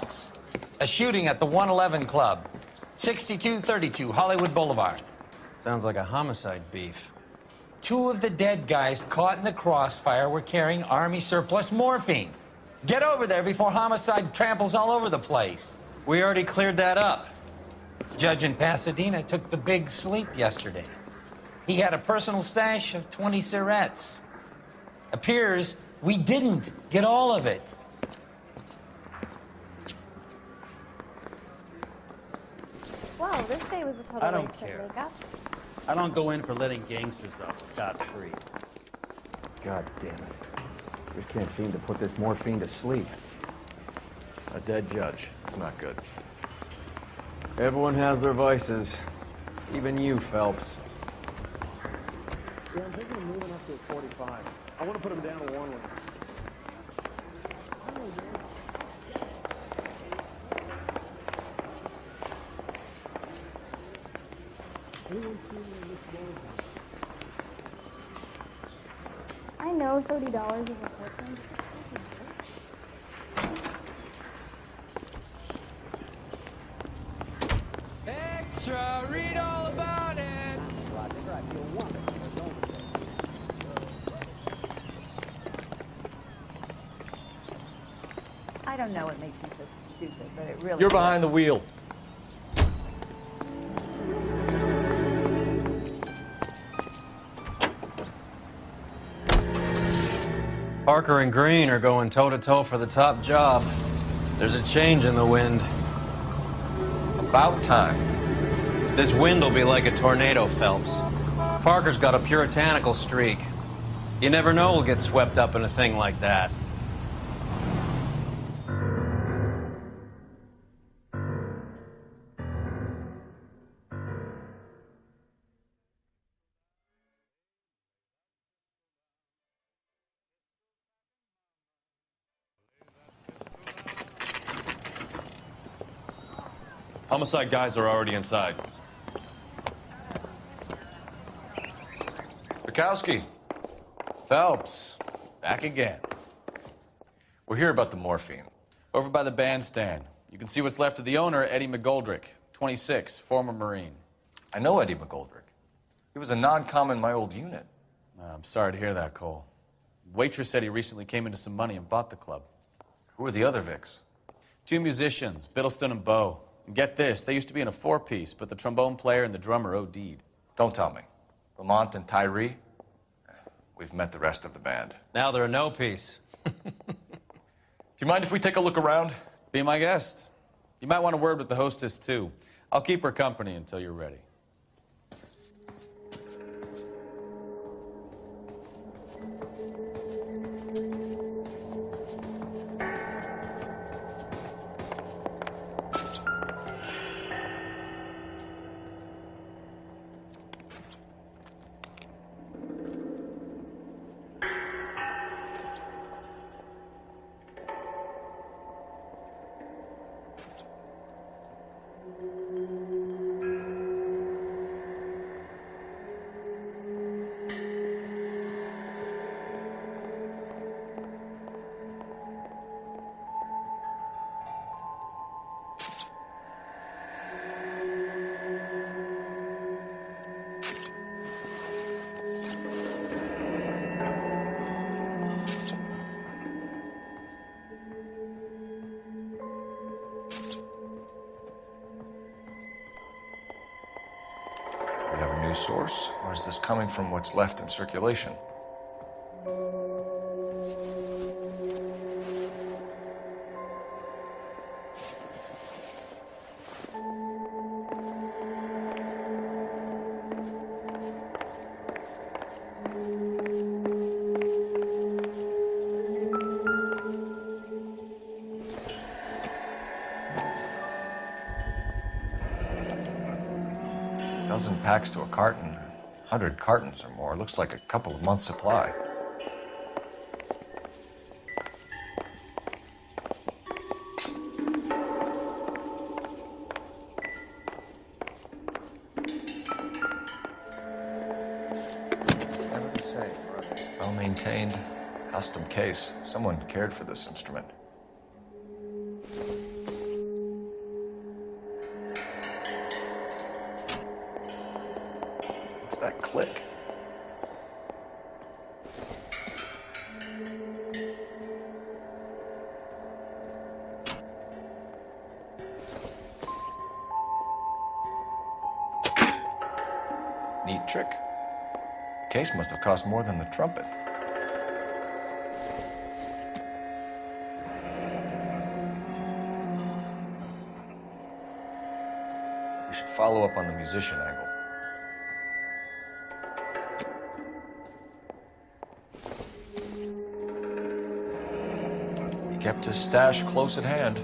Phelps. A shooting at the 111 Club, 6232 Hollywood Boulevard. Sounds like a homicide beef. 2 of the dead guys caught in the crossfire were carrying Army surplus morphine. Get over there before homicide tramples all over the place. We already cleared that up. Judge in Pasadena took the big sleep yesterday. He had a personal stash of 20 cigarettes. Appears we didn't get all of it. Wow, this day was a total I don't waste of care. makeup. I don't go in for letting gangsters off scot-free. God damn it. We can't seem to put this morphine to sleep. A dead judge. It's not good. Everyone has their vices. Even you, Phelps. Yeah, I'm thinking of moving up to a 45. I want to put him down to 1 lane. I know $30 is a fortune. Extra, read all about it. I don't know what makes me so stupid, but it really You're behind the wheel. Parker and Green are going toe-to-toe for the top job. There's a change in the wind. About time. This wind will be like a tornado, Phelps. Parker's got a puritanical streak. You never know who'll get swept up in a thing like that. Homicide guys are already inside. Bukowski. Phelps, back again. We're here about the morphine. Over by the bandstand. You can see what's left of the owner, Eddie McGoldrick, 26, former Marine. I know Eddie McGoldrick. He was a non-com in my old unit. I'm sorry to hear that, Cole. Waitress said he recently came into some money and bought the club. Who are the other Vics? 2 musicians, Biddleston and Bowe. And get this, they used to be in a 4-piece, but the trombone player and the drummer OD'd. Don't tell me. Lamont and Tyree? We've met the rest of the band. Now they're a no-piece. Do you mind if we take a look around? Be my guest. You might want a word with the hostess, too. I'll keep her company until you're ready. We have a new source, or is this coming from what's left in circulation? Dozen packs to a carton, 100 cartons or more. Looks like a couple of months' supply. Never the same. Well maintained, custom case. Someone cared for this instrument. click. Neat trick. Case must have cost more than the trumpet. We should follow up on the musician angle. He kept his stash close at hand.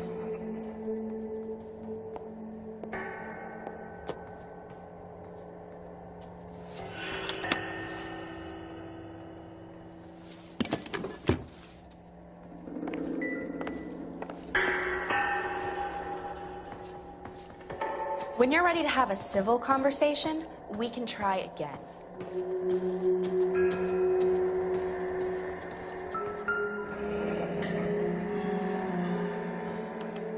When you're ready to have a civil conversation, we can try again.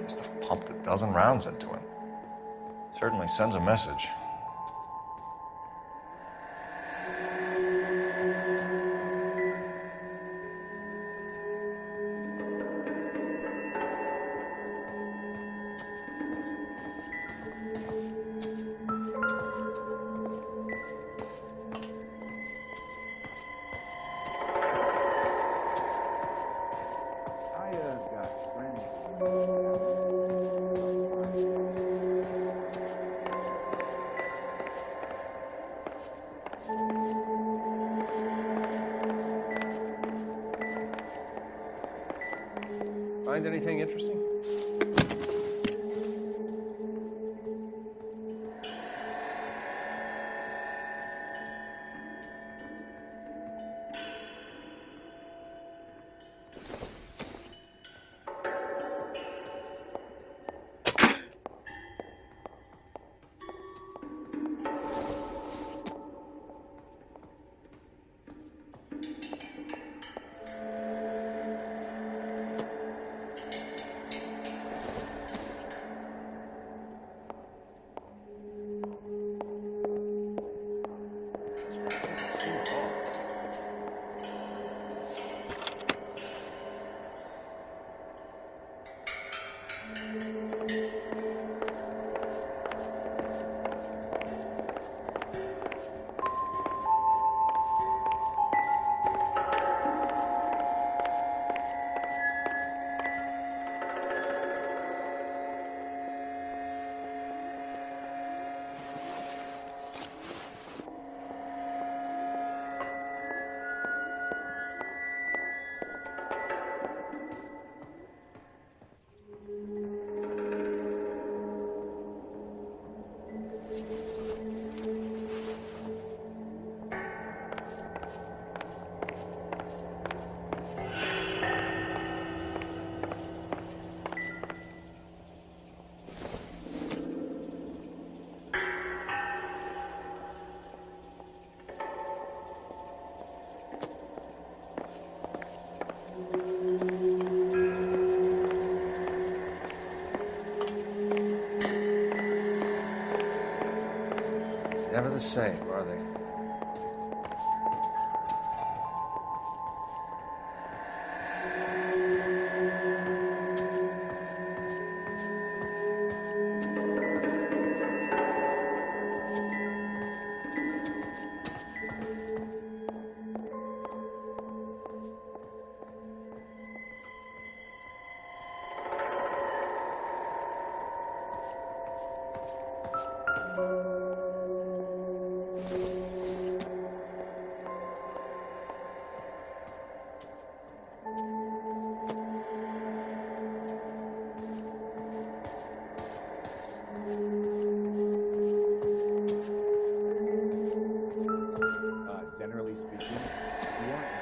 Must have pumped a dozen rounds into him. Certainly sends a message. Got friends. Find anything interesting? Never the same, are they? Generally speaking, you aren't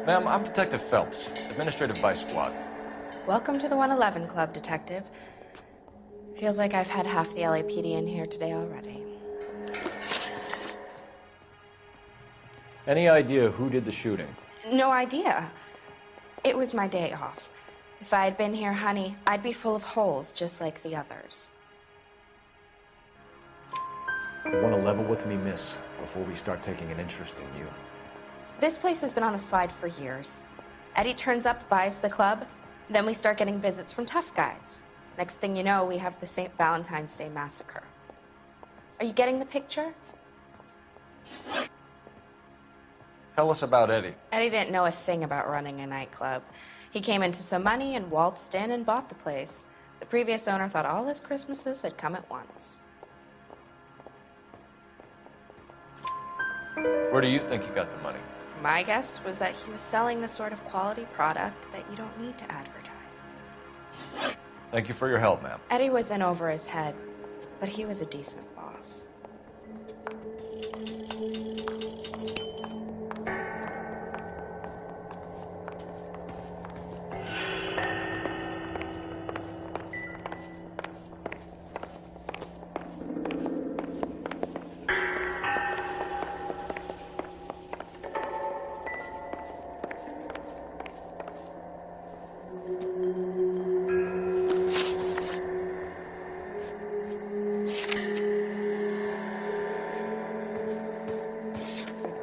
Ma'am, I'm Detective Phelps, administrative vice squad. Welcome to the 111 Club, Detective. Feels like I've had half the LAPD in here today already. Any idea who did the shooting? No idea. It was my day off. If I had been here, honey, I'd be full of holes just like the others. You want to level with me, miss, before we start taking an interest in you. This place has been on the slide for years. Eddie turns up, buys the club, then we start getting visits from tough guys. Next thing you know, we have the St. Valentine's Day massacre. Are you getting the picture? Tell us about Eddie. Eddie didn't know a thing about running a nightclub. He came into some money and waltzed in and bought the place. The previous owner thought all his Christmases had come at once. Where do you think he got the money? My guess was that he was selling the sort of quality product that you don't need to advertise. Thank you for your help, ma'am. Eddie was in over his head, but he was a decent boss.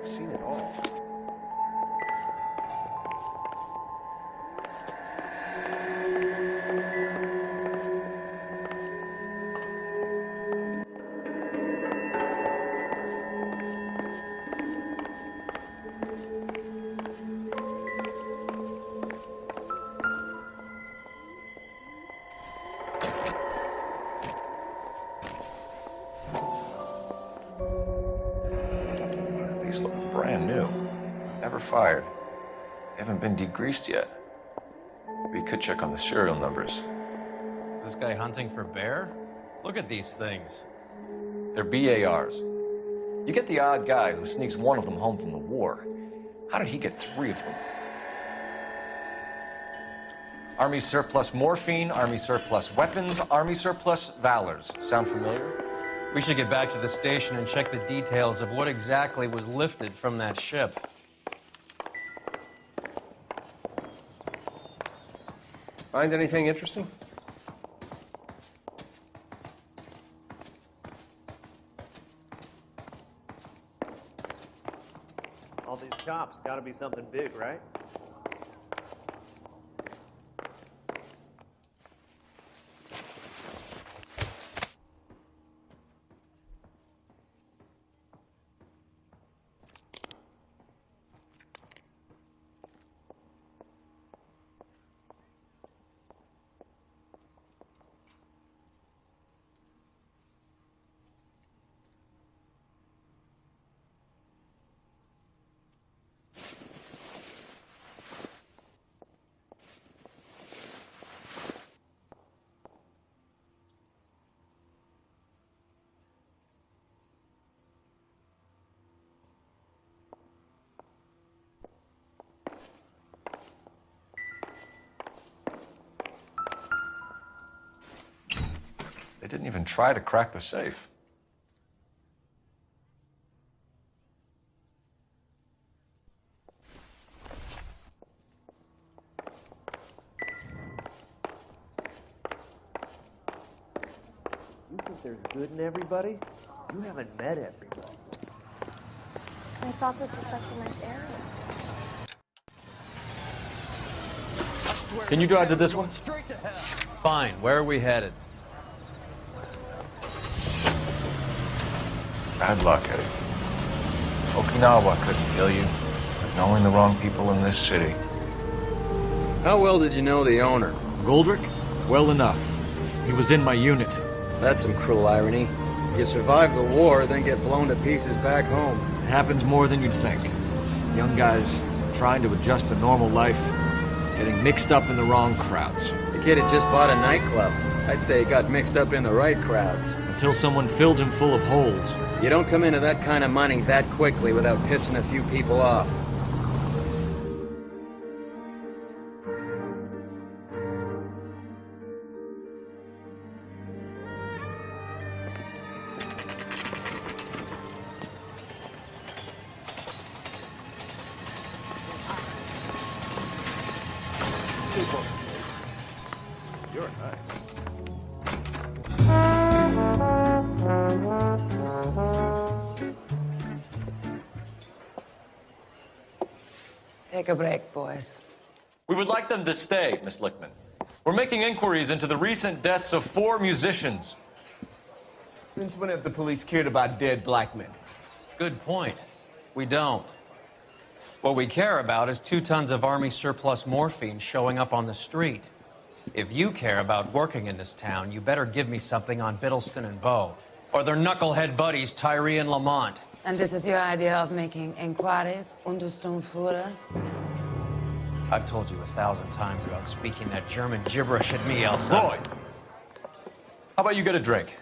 I've seen it all. These look brand new. Never fired. They haven't been degreased yet. We could check on the serial numbers. Is this guy hunting for bear? Look at these things. They're BARs. You get the odd guy who sneaks one of them home from the war. How did he get 3 of them? Army surplus morphine, Army surplus weapons, Army surplus valors. Sound familiar? We should get back to the station and check the details of what exactly was lifted from that ship. Find anything interesting? All these shops, gotta be something big, right? They didn't even try to crack the safe. You think there's good in everybody? You haven't met everybody. I thought this was such a nice area. Can you drive to this one? Fine, where are we headed? Bad luck, Eddie. Okinawa couldn't kill you, but knowing the wrong people in this city. How well did you know the owner? Goldrick? Well enough. He was in my unit. That's some cruel irony. You survive the war, then get blown to pieces back home. It happens more than you'd think. Young guys trying to adjust to normal life, getting mixed up in the wrong crowds. The kid had just bought a nightclub. I'd say he got mixed up in the right crowds. Until someone filled him full of holes. You don't come into that kind of money that quickly without pissing a few people off. You're nice. Take a break, boys. We would like them to stay, Miss Lickman. We're making inquiries into the recent deaths of 4 musicians. Since when have the police cared about dead black men? Good point. We don't. What we care about is 2 tons of Army surplus morphine showing up on the street. If you care about working in this town, you better give me something on Biddleston and Bow, or their knucklehead buddies, Tyree and Lamont. And this is your idea of making inquiries? Untersturmführer? I've told you 1,000 times about speaking that German gibberish at me, Elsa. Roy! How about you get a drink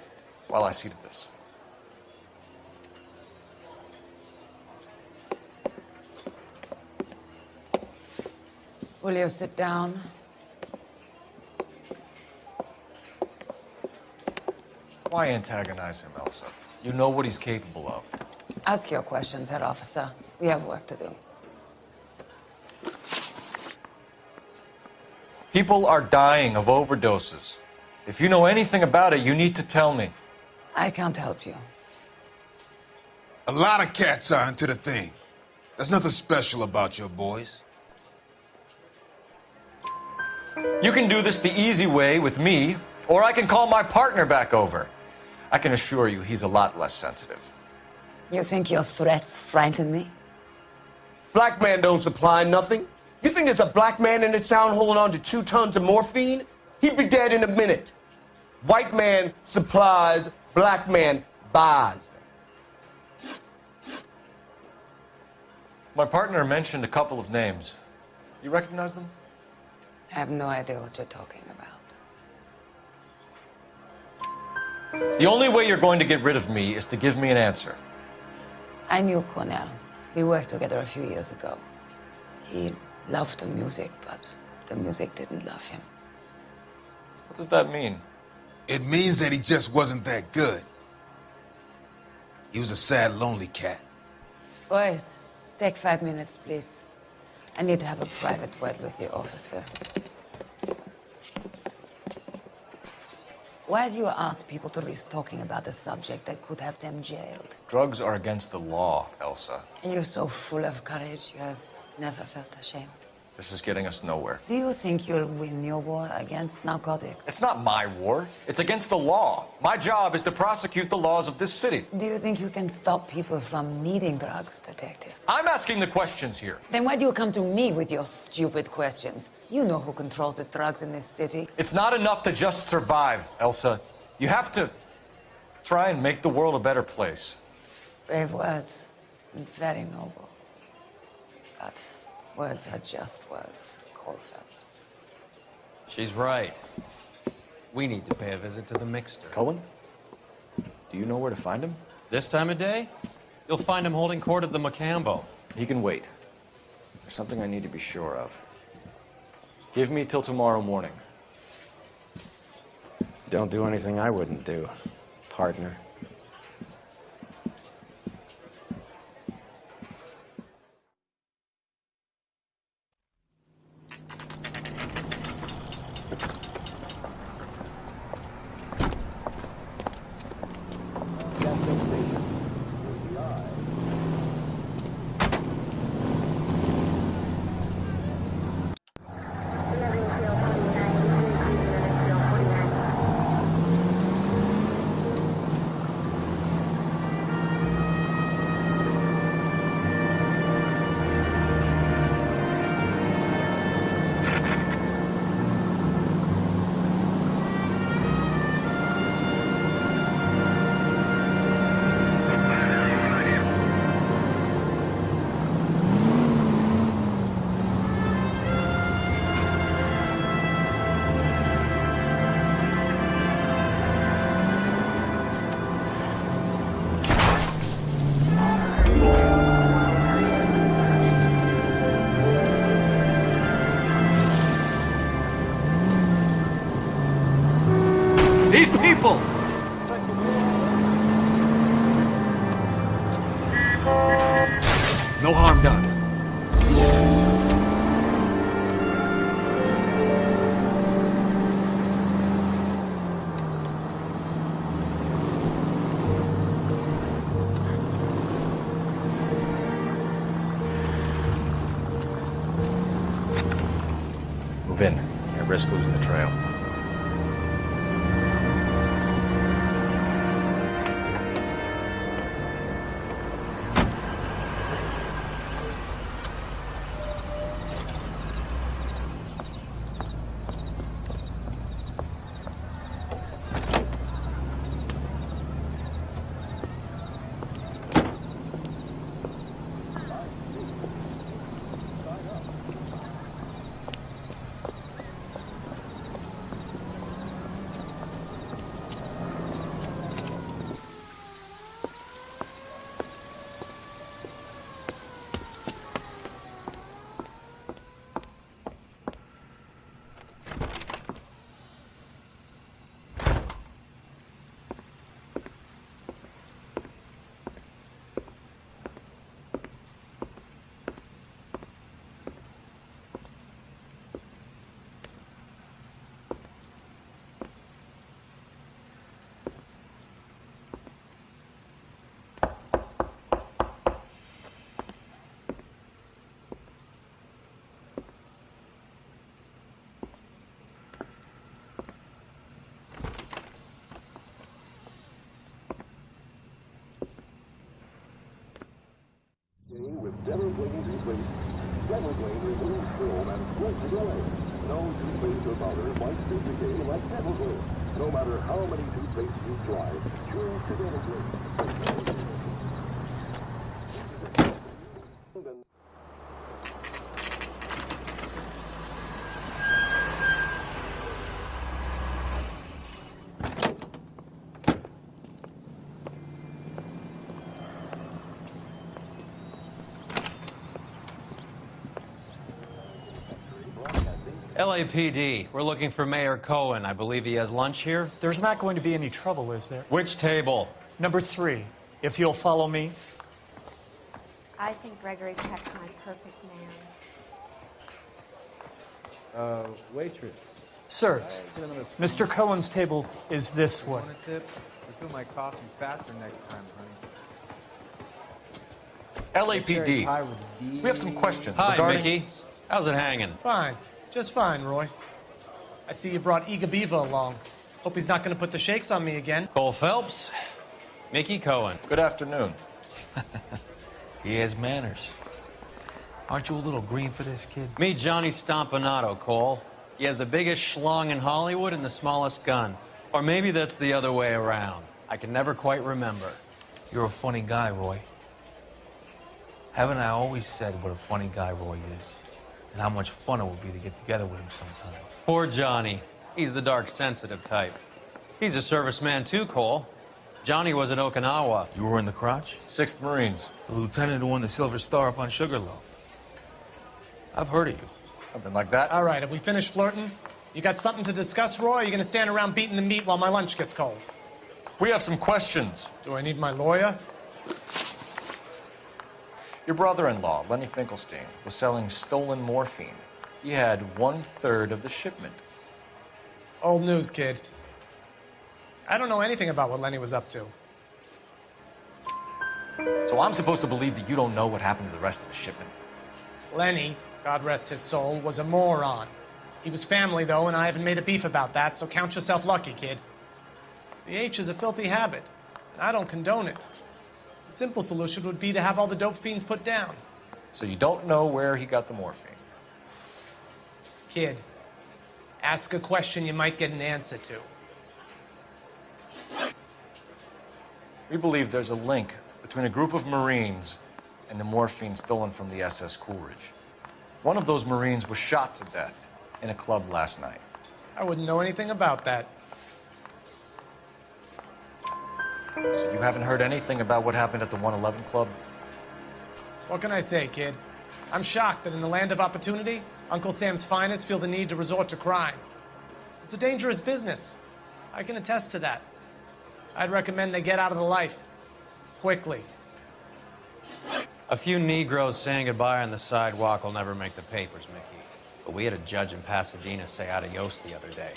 while I see to this? Will you sit down? Why antagonize him, Elsa? You know what he's capable of. Ask your questions, Herr Officer. We have work to do. People are dying of overdoses. If you know anything about it, you need to tell me. I can't help you. A lot of cats are into the thing. There's nothing special about your boys. You can do this the easy way with me, or I can call my partner back over. I can assure you he's a lot less sensitive. You think your threats frighten me? Black man don't supply nothing. You think there's a black man in this town holding on to 2 tons of morphine? He'd be dead in a minute. White man supplies, black man buys. My partner mentioned a couple of names. You recognize them? I have no idea what you're talking about. The only way you're going to get rid of me is to give me an answer. I knew Cornell. We worked together a few years ago. He loved the music, but the music didn't love him. What does that mean? It means that he just wasn't that good. He was a sad, lonely cat. Boys, take 5 minutes, please. I need to have a private word with the officer. Why do you ask people to risk talking about a subject that could have them jailed? Drugs are against the law, Elsa. You're so full of courage, you have never felt ashamed. This is getting us nowhere. Do you think you'll win your war against narcotics? It's not my war. It's against the law. My job is to prosecute the laws of this city. Do you think you can stop people from needing drugs, Detective? I'm asking the questions here. Then why do you come to me with your stupid questions? You know who controls the drugs in this city. It's not enough to just survive, Elsa. You have to try and make the world a better place. Brave words. Very noble. But words are just words, Coalfellas. She's right. We need to pay a visit to the mixer. Cohen? Do you know where to find him? This time of day, you'll find him holding court at the Macambo. He can wait. There's something I need to be sure of. Give me till tomorrow morning. Don't do anything I wouldn't do, partner. These people! No harm done. Move in. I risk losing the trail. No matter how many toothpastes you try, choose Dental LAPD, we're looking for Mayor Cohen. I believe he has lunch here. There's not going to be any trouble, is there? Which table? Number 3, if you'll follow me. I think Gregory Peck's my perfect man. Waitress. Sir, Mr. Cohen's table is this way. Want a tip? Refill my coffee faster next time, honey. LAPD. We have some questions. Hi, regarding... Mickey. How's it hanging? Fine. Just fine, Roy. I see you brought Iga Beaver along. Hope he's not going to put the shakes on me again. Cole Phelps. Mickey Cohen. Good afternoon. He has manners. Aren't you a little green for this kid? Meet Johnny Stompanato, Cole. He has the biggest schlong in Hollywood and the smallest gun. Or maybe that's the other way around. I can never quite remember. You're a funny guy, Roy. Haven't I always said what a funny guy Roy is? And how much fun it would be to get together with him sometime. Poor Johnny. He's the dark, sensitive type. He's a serviceman too, Cole. Johnny was at Okinawa. You were in the crotch? 6th Marines. The lieutenant who won the Silver Star up on Sugarloaf. I've heard of you. Something like that. All right, have we finished flirting? You got something to discuss, Roy, or are you going to stand around beating the meat while my lunch gets cold? We have some questions. Do I need my lawyer? Your brother-in-law, Lenny Finkelstein, was selling stolen morphine. He had 1/3 of the shipment. Old news, kid. I don't know anything about what Lenny was up to. So I'm supposed to believe that you don't know what happened to the rest of the shipment? Lenny, God rest his soul, was a moron. He was family, though, and I haven't made a beef about that, so count yourself lucky, kid. The H is a filthy habit, and I don't condone it. The simple solution would be to have all the dope fiends put down. So you don't know where he got the morphine? Kid, ask a question you might get an answer to. We believe there's a link between a group of Marines and the morphine stolen from the SS Coolidge. One of those Marines was shot to death in a club last night. I wouldn't know anything about that. So you haven't heard anything about what happened at the 111 Club? What can I say, kid? I'm shocked that in the land of opportunity, Uncle Sam's finest feel the need to resort to crime. It's a dangerous business. I can attest to that. I'd recommend they get out of the life. Quickly. A few Negroes saying goodbye on the sidewalk will never make the papers, Mickey. But we had a judge in Pasadena say adios the other day.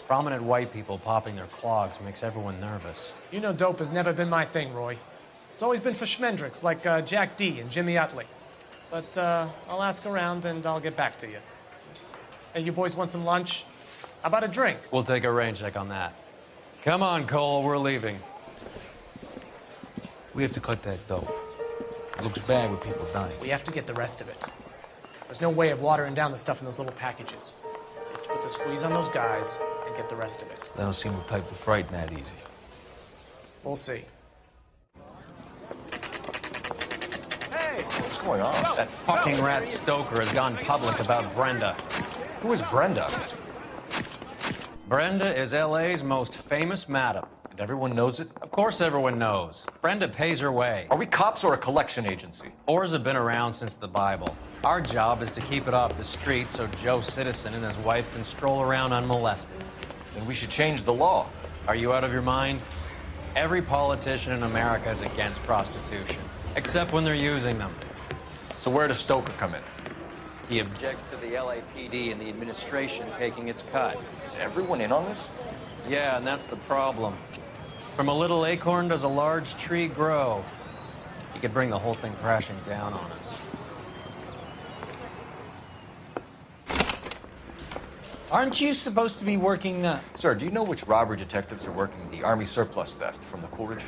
Prominent white people popping their clogs makes everyone nervous. You know dope has never been my thing, Roy. It's always been for schmendricks like Jack D. and Jimmy Utley. But I'll ask around and I'll get back to you. Hey, you boys want some lunch? How about a drink? We'll take a rain check on that. Come on, Cole, we're leaving. We have to cut that dough. It looks bad with people dying. We have to get the rest of it. There's no way of watering down the stuff in those little packages. We have to put the squeeze on those guys and get the rest of it. They don't seem the type to frighten that easy. We'll see. What's going on? That fucking rat Stoker has gone public about Brenda. Who is Brenda? Brenda is LA's most famous madam. And everyone knows it? Of course everyone knows. Brenda pays her way. Are we cops or a collection agency? Whores have been around since the Bible. Our job is to keep it off the street so Joe Citizen and his wife can stroll around unmolested. Then we should change the law. Are you out of your mind? Every politician in America is against prostitution, except when they're using them. So where does Stoker come in? He objects to the LAPD and the administration taking its cut. Is everyone in on this? Yeah, and that's the problem. From a little acorn does a large tree grow. He could bring the whole thing crashing down on us. Aren't you supposed to be working the... Sir, do you know which robbery detectives are working the Army surplus theft from the Coolidge?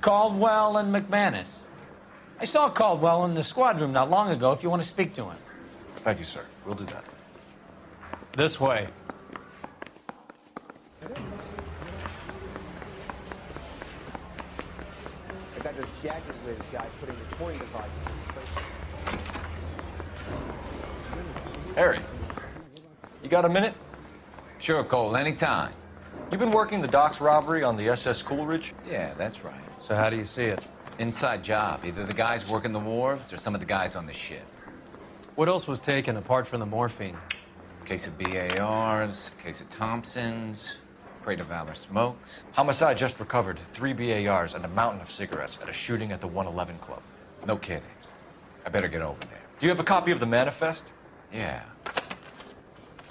Caldwell and McManus. I saw Caldwell in the squad room not long ago if you want to speak to him. Thank you, sir. We'll do that. This way. I got this jacket with guy putting the coin device in place. Harry, you got a minute? Sure, Cole, anytime. You've been working the docks robbery on the SS Coolidge? Yeah, that's right. So how do you see it? Inside job. Either the guys working the wharves or some of the guys on the ship. What else was taken apart from the morphine? Case of BARs, case of Thompsons, crate of Valor smokes. Homicide just recovered 3 BARs and a mountain of cigarettes at a shooting at the 111 Club. No kidding. I better get over there. Do you have a copy of the manifest? Yeah.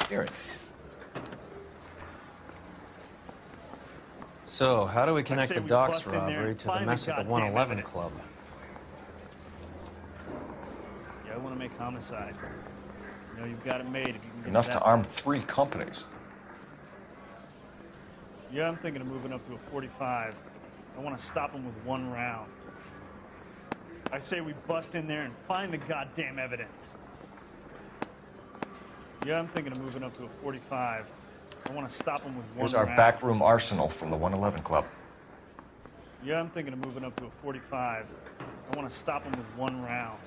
Here it is. So, how do we connect say the we docks bust in there robbery and to the find mess the at the goddamn 111 evidence. Club? Yeah, I want to make homicide. You know, you've got it made if you can get Enough that. to arm 3 companies. Yeah, I'm thinking of moving up to a 45. I want to stop them with 1 round. I say we bust in there and find the goddamn evidence. Yeah, I'm thinking of moving up to a 45. I want to stop them with 1 Here's our round. backroom arsenal from the 111 Club. Yeah, I'm thinking of moving up to a 45. I want to stop them with 1 round.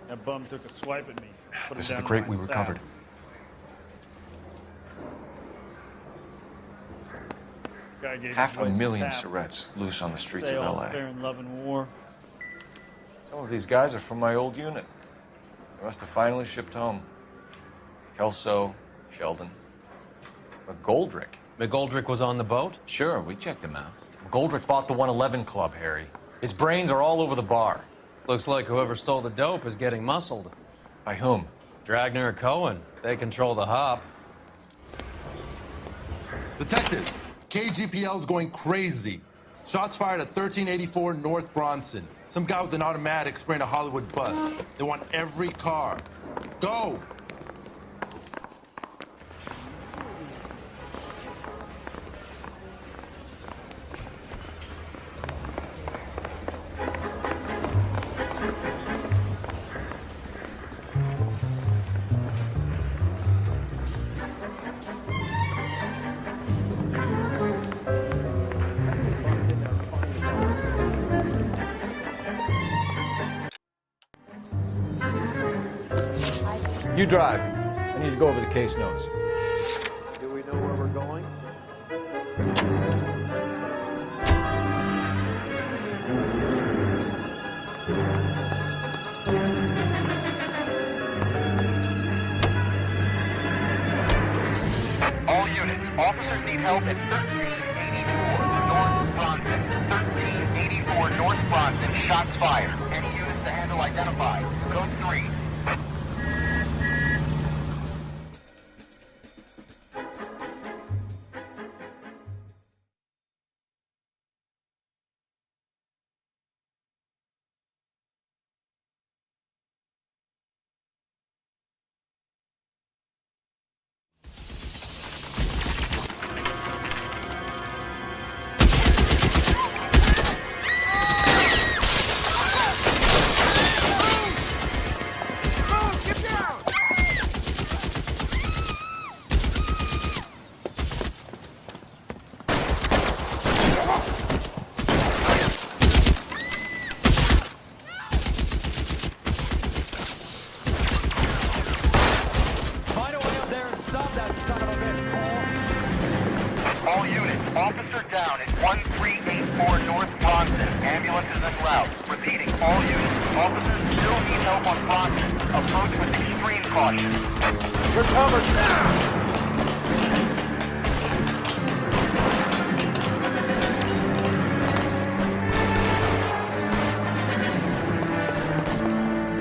That bum took a swipe at me. Put This it is the down crate on we my recovered. Guy gave his wife a $500,000 tap. cigarettes loose on the streets Say of all's LA. fair in love and war. Some of these guys are from my old unit. They must have finally shipped home. Kelso, Sheldon, McGoldrick. McGoldrick was on the boat? Sure, we checked him out. McGoldrick bought the 111 Club, Harry. His brains are all over the bar. Looks like whoever stole the dope is getting muscled. By whom? Dragner or Cohen. They control the hop. Detectives, KGPL's going crazy. Shots fired at 1384 North Bronson. Some guy with an automatic spraying a Hollywood bus. They want every car. Go! You drive. I need to go over the case notes. Do we know where we're going? All units, officers need help at 1384 North Bronson. 1384 North Bronson, shots fired. Any units to handle identified. Code 3. North Bronson. Approach with extreme caution. You're covered.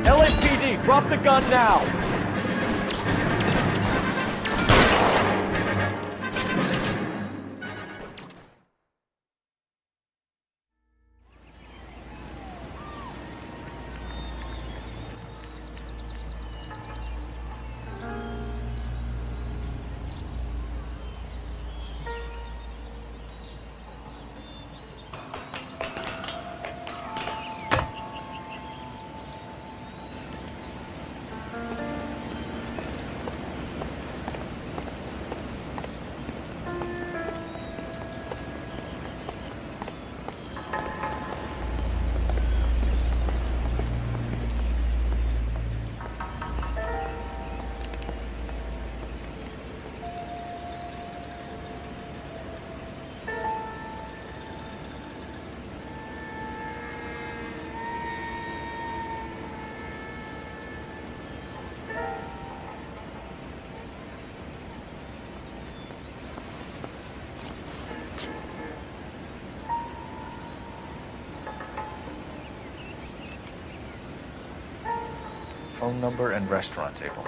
LAPD, drop the gun now! Phone number and restaurant table.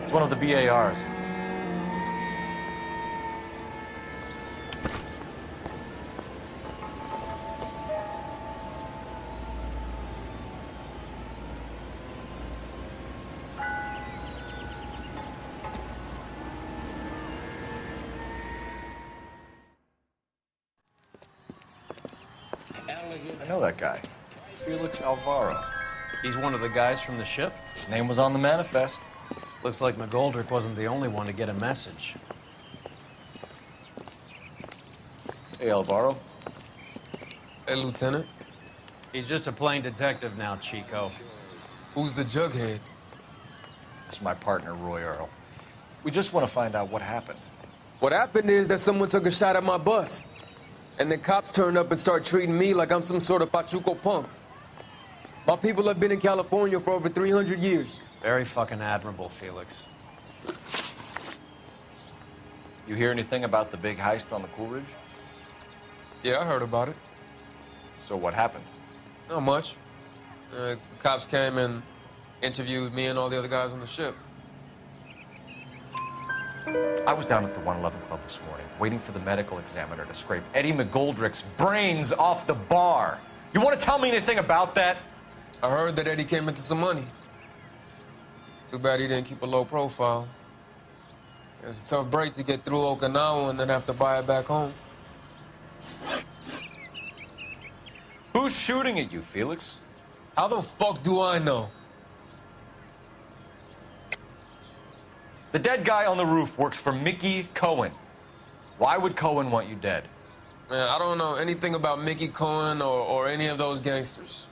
It's one of the BARs. I know that guy. Felix Alvaro. He's one of the guys from the ship? His name was on the manifest. Looks like McGoldrick wasn't the only one to get a message. Hey, Alvaro. Hey, Lieutenant. He's just a plain detective now, Chico. Who's the jughead? This is my partner, Roy Earl. We just want to find out what happened. What happened is that someone took a shot at my bus. And the cops turned up and started treating me like I'm some sort of Pachuco punk. My people have been in California for over 300 years. Very fucking admirable, Felix. You hear anything about the big heist on the Coolidge? Yeah, I heard about it. So what happened? Not much. Cops came and interviewed me and all the other guys on the ship. I was down at the 111 Club this morning, waiting for the medical examiner to scrape Eddie McGoldrick's brains off the bar. You want to tell me anything about that? I heard that Eddie came into some money. Too bad he didn't keep a low profile. It was a tough break to get through Okinawa and then have to buy it back home. Who's shooting at you, Felix? How the fuck do I know? The dead guy on the roof works for Mickey Cohen. Why would Cohen want you dead? Man, I don't know anything about Mickey Cohen or any of those gangsters.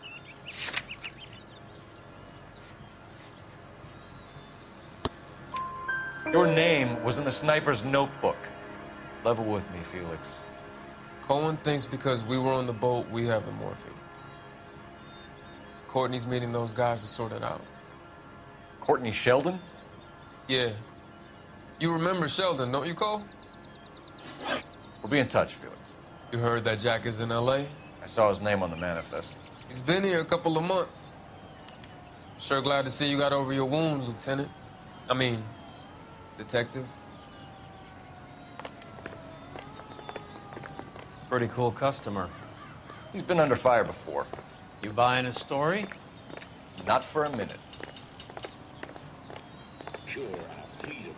Your name was in the sniper's notebook. Level with me, Felix. Cohen thinks because we were on the boat, we have the morphine. Courtney's meeting those guys to sort it out. Courtney Sheldon? Yeah. You remember Sheldon, don't you, Cole? We'll be in touch, Felix. You heard that Jack is in L.A.? I saw his name on the manifest. He's been here a couple of months. Sure glad to see you got over your wound, Lieutenant. I mean, Detective. Pretty cool customer. He's been under fire before. You buying his story? Not for a minute. Sure, I'll see you.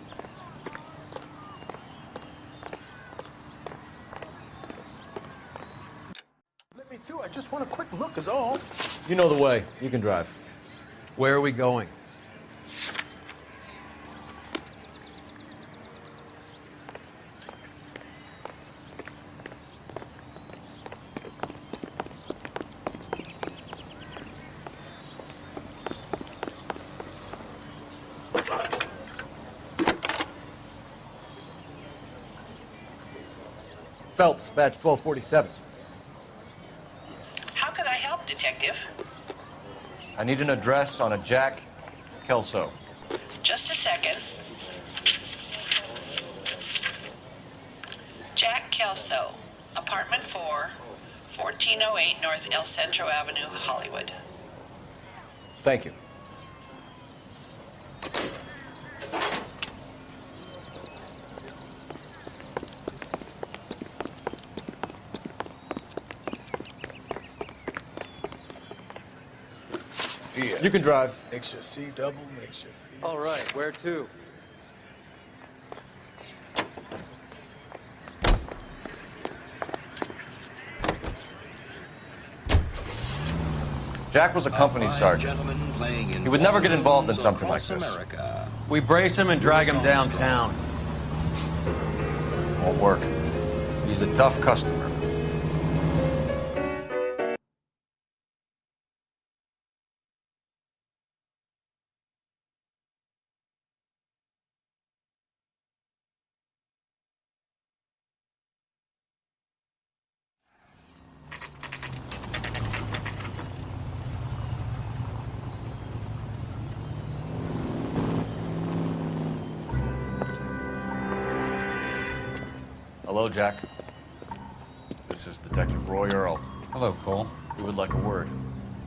Let me through. I just want a quick look is all. You know the way. You can drive. Where are we going? Phelps, badge 1247. How could I help, Detective? I need an address on a Jack Kelso. Just a second. Jack Kelso, apartment 4, 1408 North El Centro Avenue, Hollywood. Thank you. You can drive. Makes your C double, makes your feet. All right, where to? Jack was a company sergeant. He would never get involved in something like this. We brace him and drag him downtown. Won't work. He's a tough customer. Hello, Jack. This is Detective Roy Earl. Hello, Cole. We would like a word.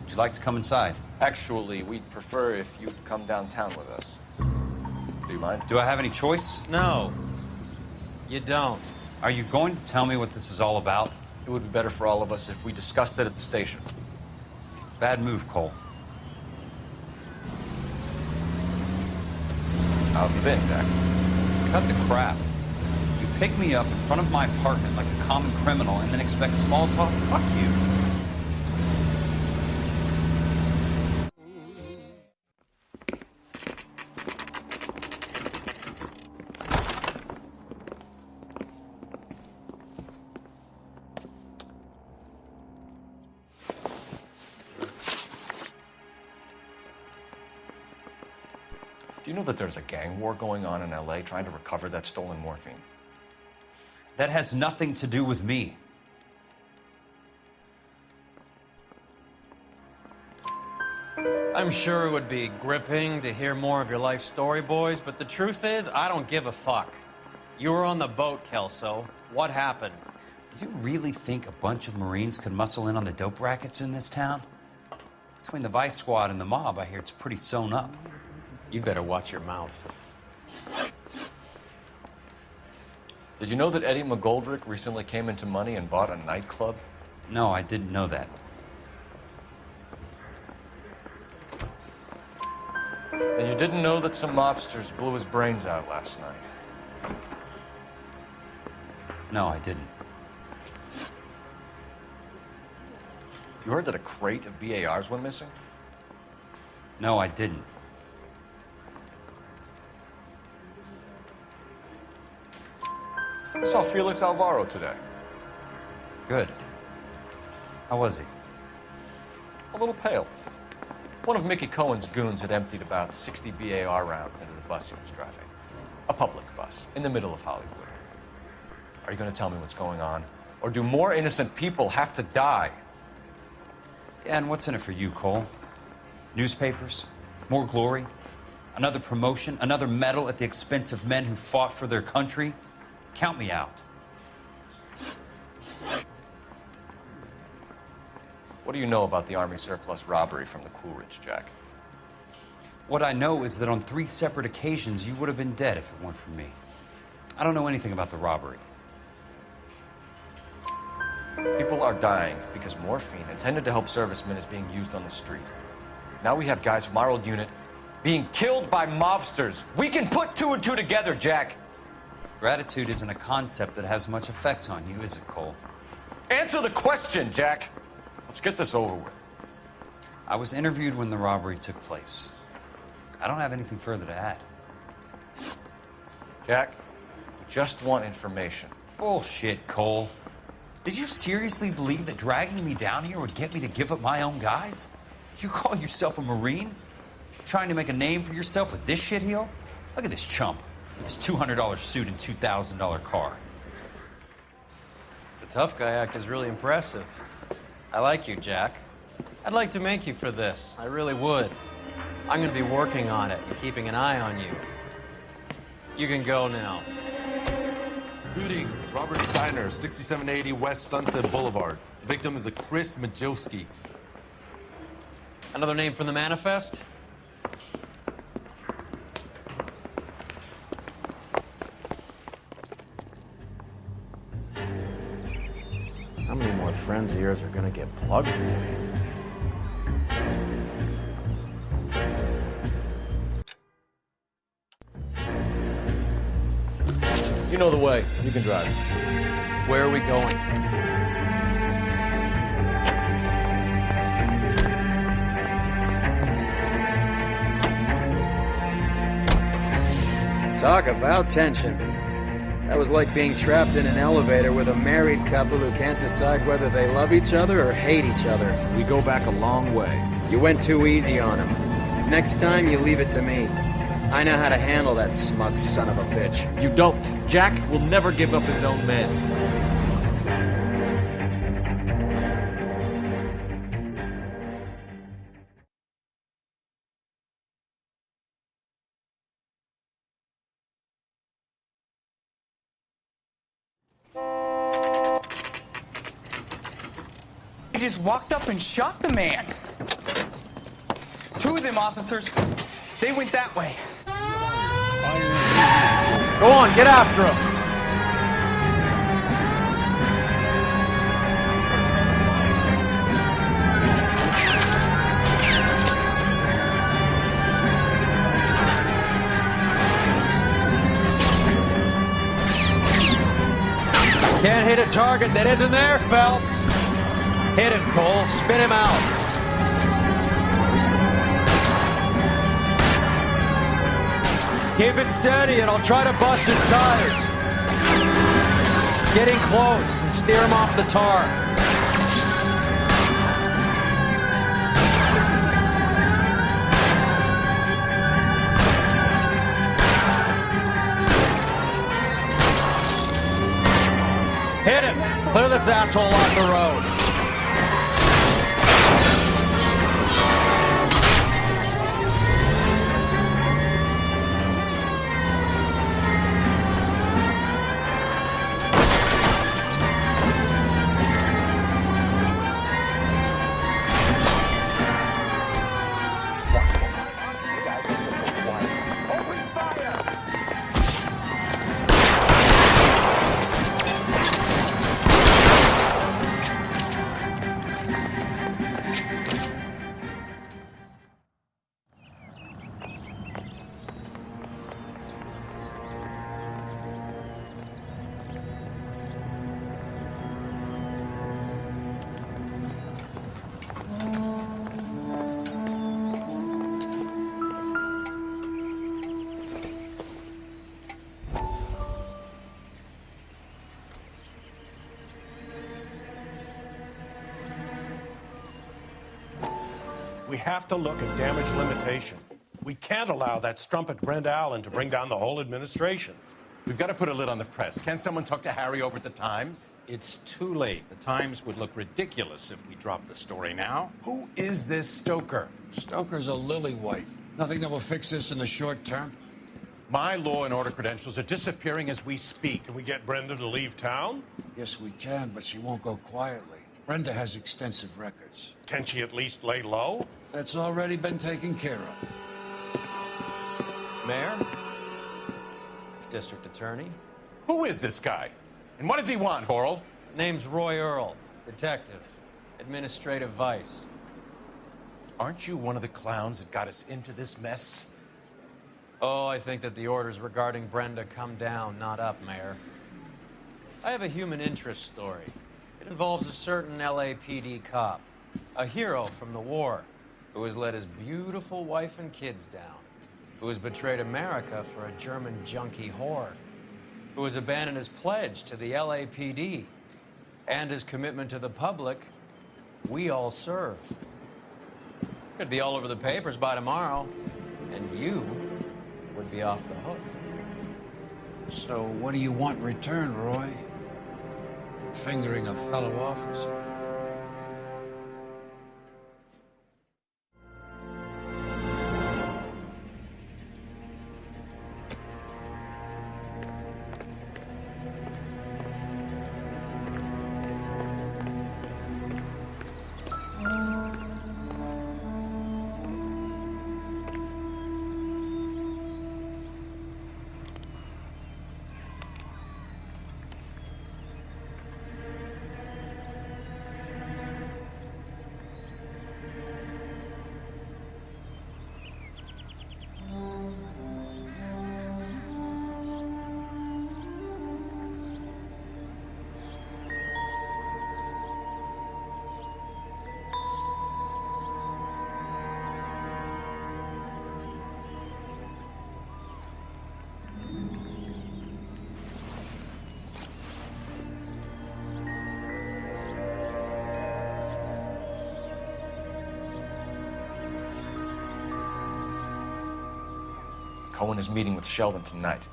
Would you like to come inside? Actually, we'd prefer if you'd come downtown with us. Do you mind? Do I have any choice? No, you don't. Are you going to tell me what this is all about? It would be better for all of us if we discussed it at the station. Bad move, Cole. How have you been, Jack? Cut the crap. You pick me up in front of my apartment like a common criminal and then expect small talk? Fuck you. Do you know that there's a gang war going on in LA trying to recover that stolen morphine? That has nothing to do with me. I'm sure it would be gripping to hear more of your life story, boys, but the truth is, I don't give a fuck. You were on the boat, Kelso. What happened? Do you really think a bunch of Marines could muscle in on the dope rackets in this town? Between the Vice Squad and the mob, I hear it's pretty sewn up. You better watch your mouth. Did you know that Eddie McGoldrick recently came into money and bought a nightclub? No, I didn't know that. And you didn't know that some mobsters blew his brains out last night? No, I didn't. You heard that a crate of BARs went missing? No, I didn't. I saw Felix Alvaro today. Good. How was he? A little pale. One of Mickey Cohen's goons had emptied about 60 BAR rounds into the bus he was driving. A public bus, in the middle of Hollywood. Are you going to tell me what's going on? Or do more innocent people have to die? Yeah, and what's in it for you, Cole? Newspapers? More glory? Another promotion? Another medal at the expense of men who fought for their country? Count me out. What do you know about the Army surplus robbery from the Coolidge, Jack? What I know is that on 3 separate occasions, you would have been dead if it weren't for me. I don't know anything about the robbery. People are dying because morphine intended to help servicemen is being used on the street. Now we have guys from our old unit being killed by mobsters. We can put 2 and 2 together, Jack. Gratitude isn't a concept that has much effect on you, is it, Cole? Answer the question, Jack. Let's get this over with. I was interviewed when the robbery took place. I don't have anything further to add. Jack, we just want information. Bullshit, Cole. Did you seriously believe that dragging me down here would get me to give up my own guys? You call yourself a Marine? Trying to make a name for yourself with this shitheel? Look at this chump with his $200 suit and $2,000 car. The tough guy act is really impressive. I like you, Jack. I'd like to make you for this. I really would. I'm going to be working on it and keeping an eye on you. You can go now. Shooting, Robert Steiner, 6780 West Sunset Boulevard. The victim is a Chris Majowski. Another name from the manifest? How many more friends of yours are gonna get plugged today? You know the way. You can drive. Where are we going? Talk about tension. That was like being trapped in an elevator with a married couple who can't decide whether they love each other or hate each other. We go back a long way. You went too easy on him. Next time, you leave it to me. I know how to handle that smug son of a bitch. You don't. Jack will never give up his own men. They just walked up and shot the man. Two of them officers, they went that way. Go on, get after him. Can't hit a target that isn't there, Phelps. Hit him, Cole. Spin him out. Keep it steady, and I'll try to bust his tires. Getting close and steer him off the tar. Hit him. Clear this asshole off the road. We have to look at damage limitation. We can't allow that strumpet Brent Allen to bring down the whole administration. We've got to put a lid on the press. Can someone talk to Harry over at the Times? It's too late. The Times would look ridiculous if we dropped the story now. Who is this Stoker? Stoker's a lily-white. Nothing that will fix this in the short term. My law and order credentials are disappearing as we speak. Can we get Brenda to leave town? Yes, we can, but she won't go quietly. Brenda has extensive records. Can she at least lay low? That's already been taken care of. Mayor? District Attorney? Who is this guy? And what does he want, Coral? Name's Roy Earl, detective, administrative vice. Aren't you one of the clowns that got us into this mess? Oh, I think that the orders regarding Brenda come down, not up, Mayor. I have a human interest story. It involves a certain LAPD cop, a hero from the war, who has let his beautiful wife and kids down, who has betrayed America for a German junkie whore, who has abandoned his pledge to the LAPD and his commitment to the public. We all serve. Could be all over the papers by tomorrow, and you would be off the hook. So what do you want in return, Roy? fingering a fellow officer. Cohen is meeting with Sheldon tonight.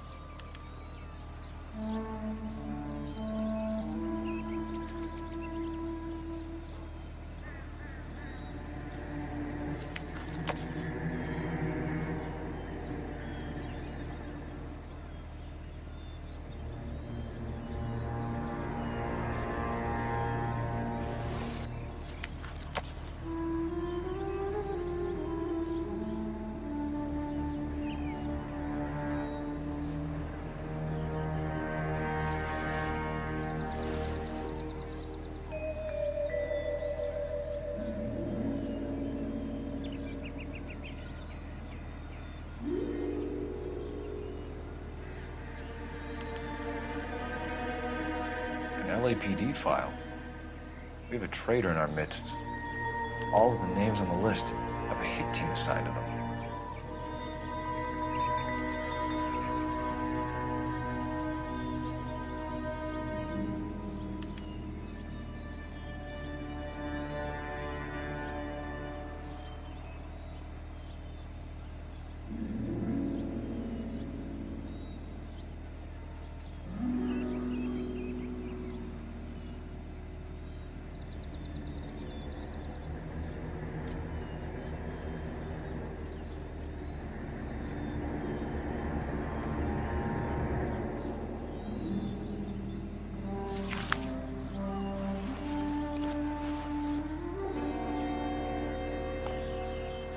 LAPD file. We have a traitor in our midst. All of the names on the list have a hit team assigned to them.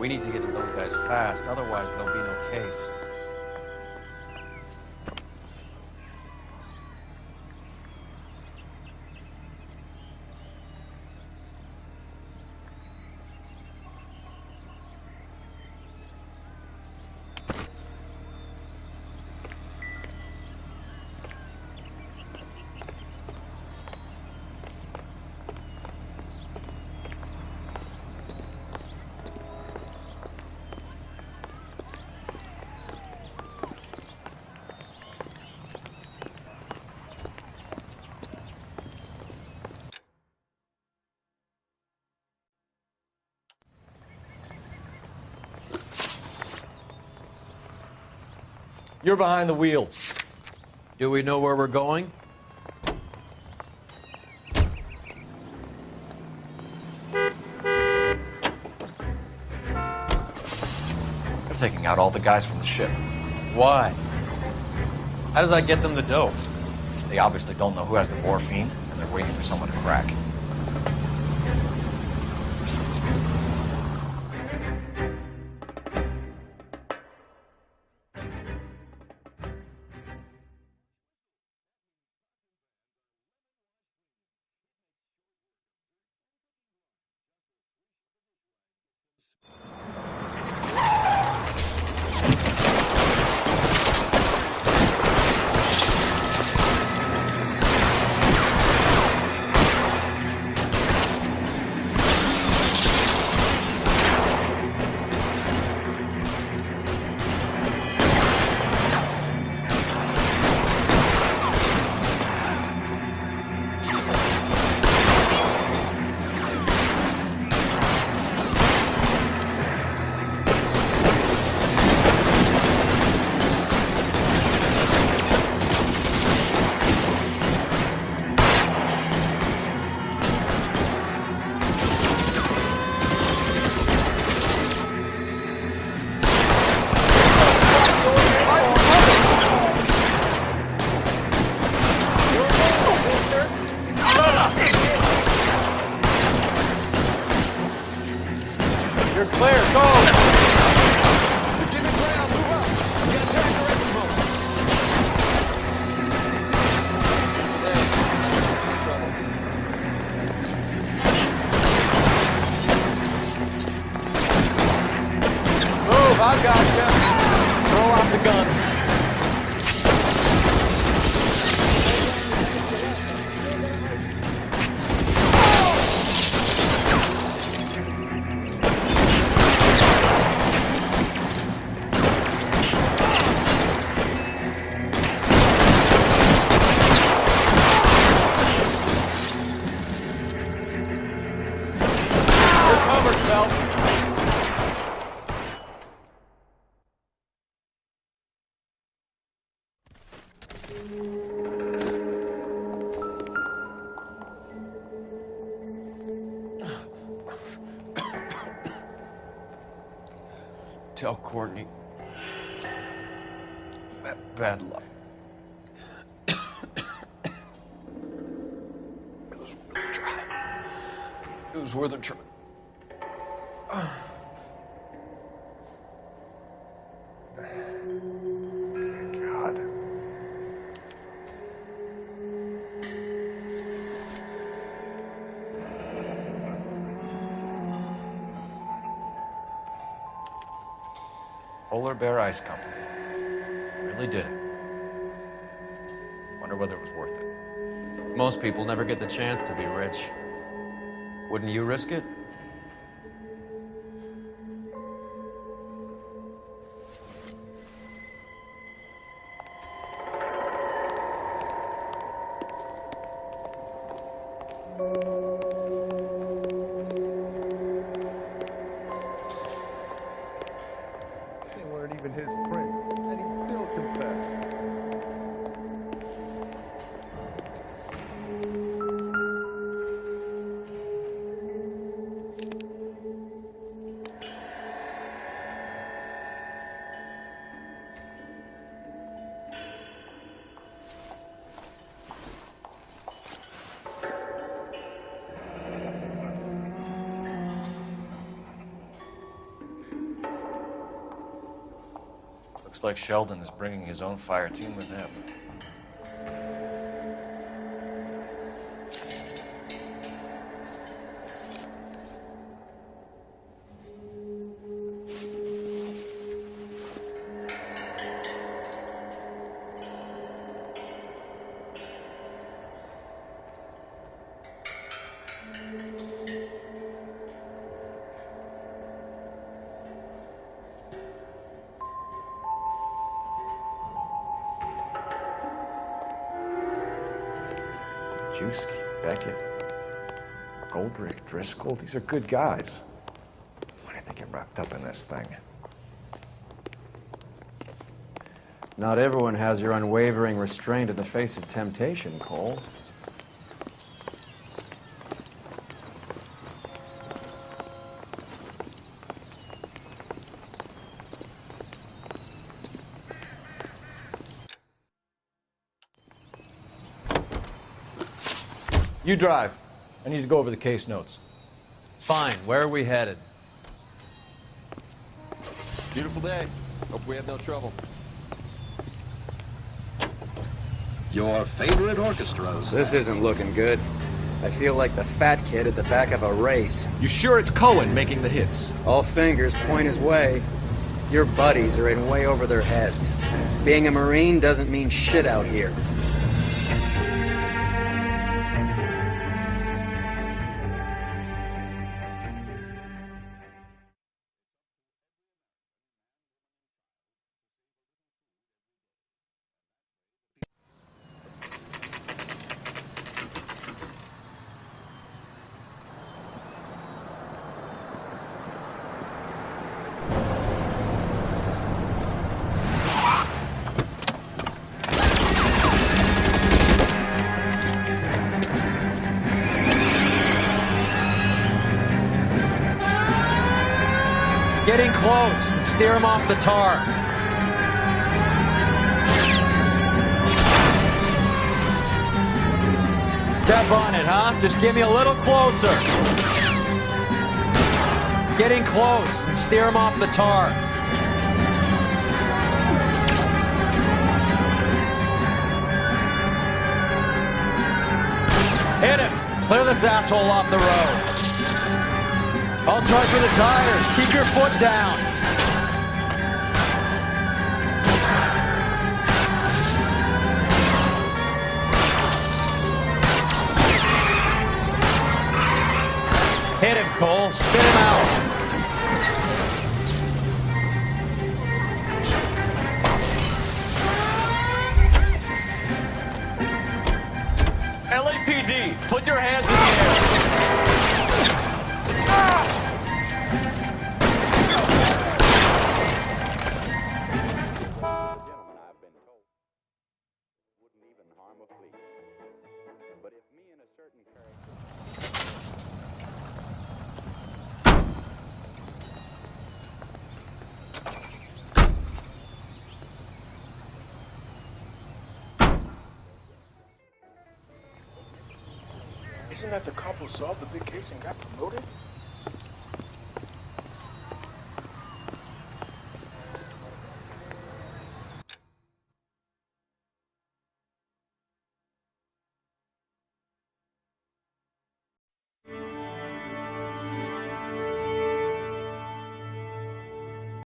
We need to get to those guys fast, otherwise there'll be no case. You're behind the wheel. Do we know where we're going? They're taking out all the guys from the ship. Why? How does that get them the dope? They obviously don't know who has the morphine, and they're waiting for someone to crack. Tell Courtney. Bad luck. It was worth a try. God. Polar Bear Ice Company. Really did it. Wonder whether it was worth it. Most people never get the chance to be rich. Wouldn't you risk it? They weren't even his prints, and he still confessed. Looks like Sheldon is bringing his own fire team with him. Juski, Beckett, Goldrick, Driscoll, these are good guys. Why did they get wrapped up in this thing? Not everyone has your unwavering restraint in the face of temptation, Cole. You drive. I need to go over the case notes. Fine. Where are we headed? Beautiful day. Hope we have no trouble. Your favorite orchestras. This isn't looking good. I feel like the fat kid at the back of a race. You sure it's Cohen making the hits? All fingers point his way. Your buddies are in way over their heads. Being a Marine doesn't mean shit out here. Getting close. Steer him off the tar. Step on it, huh? Just get me a little closer. Getting close and steer him off the tar. Hit him. Clear this asshole off the road. I'll charge with the tires. Keep your foot down. Hit him, Cole. Spit him out. LAPD, put your hands in the air. Isn't that the cop who solved the big case and got promoted?